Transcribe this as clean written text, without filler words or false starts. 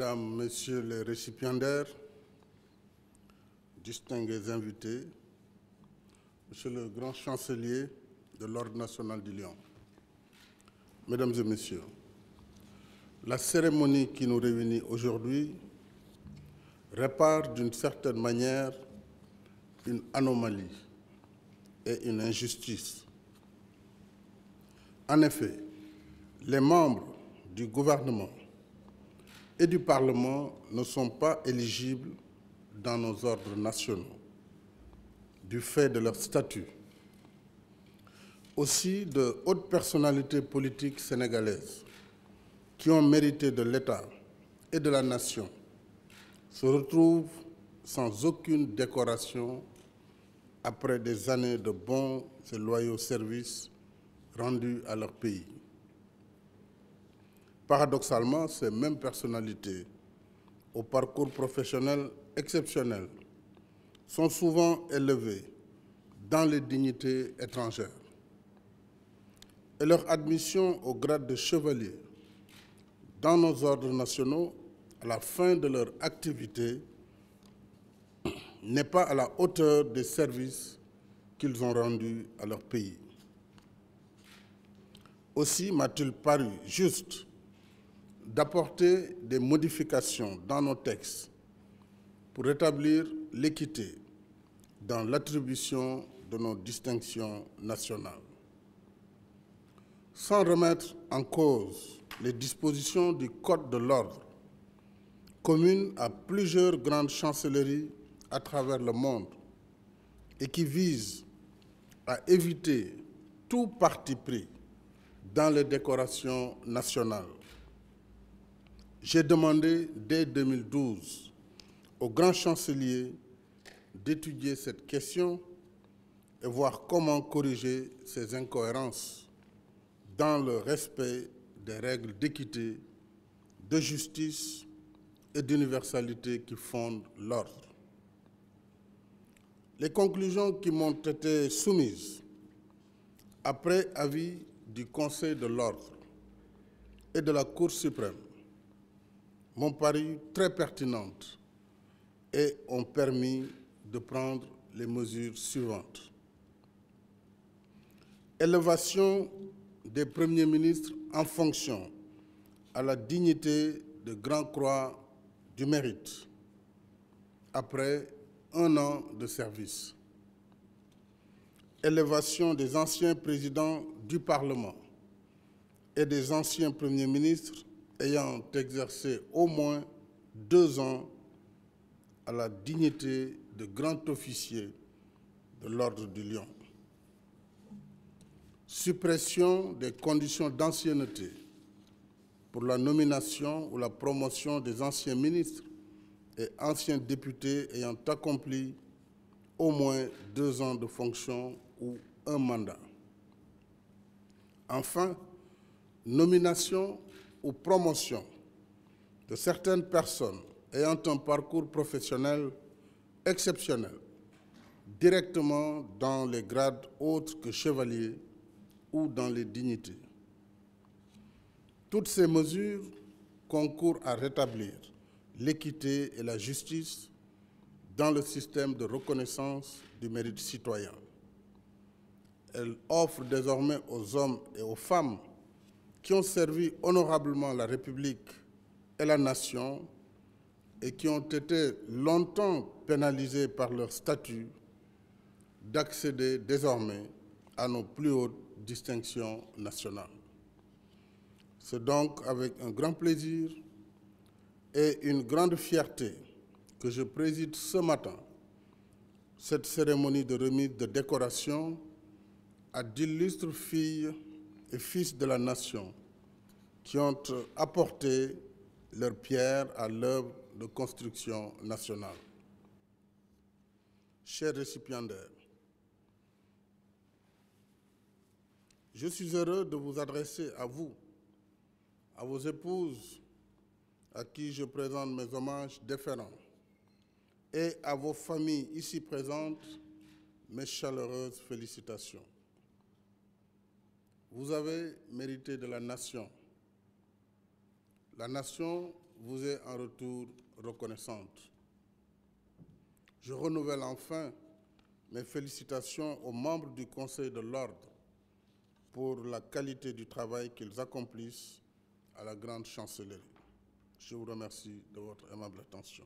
Mesdames, Messieurs les récipiendaires, distingués invités, Monsieur le Grand Chancelier de l'Ordre national du Lion, Mesdames et Messieurs, la cérémonie qui nous réunit aujourd'hui répare d'une certaine manière une anomalie et une injustice. En effet, les membres du gouvernement et du Parlement ne sont pas éligibles dans nos ordres nationaux, du fait de leur statut. Aussi, de hautes personnalités politiques sénégalaises qui ont mérité de l'État et de la nation se retrouvent sans aucune décoration après des années de bons et loyaux services rendus à leur pays. Paradoxalement, ces mêmes personnalités, au parcours professionnel exceptionnel, sont souvent élevées dans les dignités étrangères. Et leur admission au grade de chevalier dans nos ordres nationaux, à la fin de leur activité, n'est pas à la hauteur des services qu'ils ont rendus à leur pays. Aussi m'a-t-il paru juste d'apporter des modifications dans nos textes pour rétablir l'équité dans l'attribution de nos distinctions nationales. Sans remettre en cause les dispositions du Code de l'ordre, communes à plusieurs grandes chancelleries à travers le monde et qui visent à éviter tout parti pris dans les décorations nationales. J'ai demandé dès 2012 au grand chancelier d'étudier cette question et voir comment corriger ces incohérences dans le respect des règles d'équité, de justice et d'universalité qui fondent l'ordre. Les conclusions qui m'ont été soumises après avis du Conseil de l'ordre et de la Cour suprême m'ont paru très pertinentes et ont permis de prendre les mesures suivantes. Élévation des premiers ministres en fonction à la dignité de Grand Croix du Mérite après 1 an de service. Élévation des anciens présidents du Parlement et des anciens premiers ministres ayant exercé au moins 2 ans à la dignité de grand officier de l'Ordre du Lion. Suppression des conditions d'ancienneté pour la nomination ou la promotion des anciens ministres et anciens députés ayant accompli au moins 2 ans de fonction ou un mandat. Enfin, nomination ou promotion de certaines personnes ayant un parcours professionnel exceptionnel, directement dans les grades autres que chevalier ou dans les dignités. Toutes ces mesures concourent à rétablir l'équité et la justice dans le système de reconnaissance du mérite citoyen. Elles offrent désormais aux hommes et aux femmes qui ont servi honorablement la République et la nation et qui ont été longtemps pénalisés par leur statut d'accéder désormais à nos plus hautes distinctions nationales. C'est donc avec un grand plaisir et une grande fierté que je préside ce matin cette cérémonie de remise de décoration à d'illustres filles et fils de la nation qui ont apporté leur pierre à l'œuvre de construction nationale. Chers récipiendaires, je suis heureux de vous adresser à vous, à vos épouses, à qui je présente mes hommages déférents, et à vos familles ici présentes, mes chaleureuses félicitations. Vous avez mérité de la nation. La nation vous est en retour reconnaissante. Je renouvelle enfin mes félicitations aux membres du Conseil de l'Ordre pour la qualité du travail qu'ils accomplissent à la Grande Chancellerie. Je vous remercie de votre aimable attention.